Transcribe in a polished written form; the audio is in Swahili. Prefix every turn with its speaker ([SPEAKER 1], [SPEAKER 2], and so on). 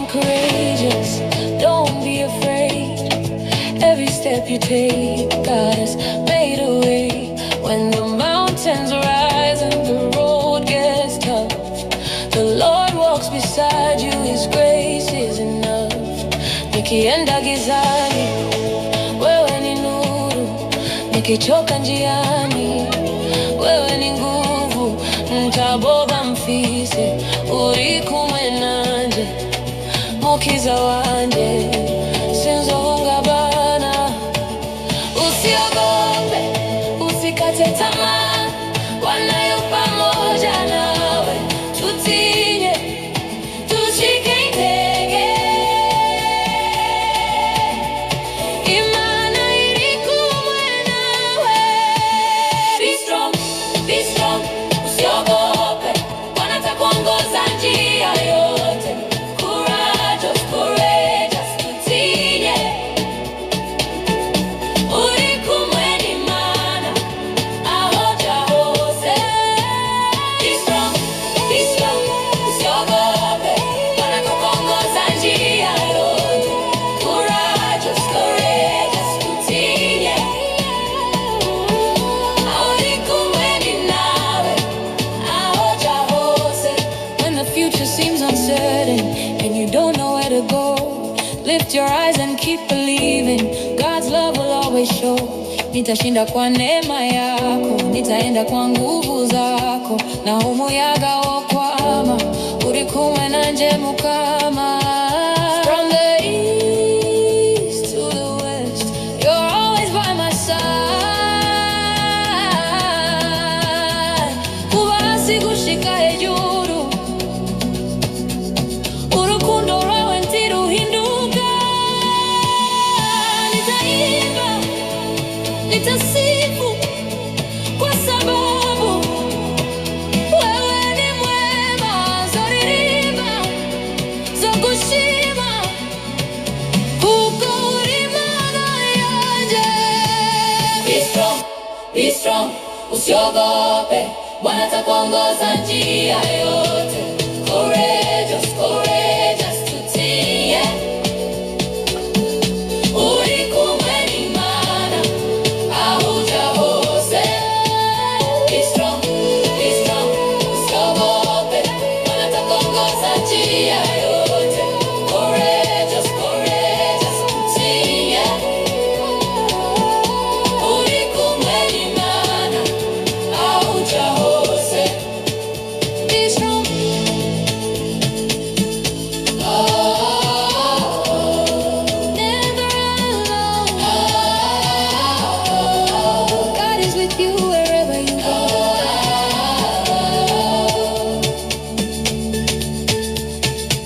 [SPEAKER 1] and courageous, don't be afraid. Every step you take, God has made a way. When the mountains rise and the road gets tough, the Lord walks beside you, His grace is enough. Nikienda gizani, wewe ni nuru. Nikichoka njiani, wewe ni nguvu. Ntaboga mfise, uri kumwe nanje. Mukiza wanje, sinzohungabana. Usiogope, usikate tamaa, Bwana yu pamoja nawe. Tutinye, tushike itege, imana iri kumwe nawe. Be strong, usiogope, Bwana atakuongoza njia yote. Courageous, tutinye, uri kumwe n'Imana aho ja hose. Be strong, usiogope, Bwana atakuongoza njia yote. Courageous, tutinye, uri kumwe nawe aho ja hose. When the future seems uncertain and you don't know where to go, lift your eyes and keep believing. God's love will always show. Nitashinda kwa neema yako, nitaenda kwa nguvu zako. Na umuyaga wokwama, uri kumwe nanje mukama. From the east to the west, you're always by my side. Kuba sigushika hejuru, urukundo rwawe ntiruhinduka. Nitaimba, nitasifu, kwa sababu wewe ni mwema. Zoririmba, zogushima, kuko uri Imana yanje. Be strong, usiogope, Bwana atakuongoza njia yote. Courageous,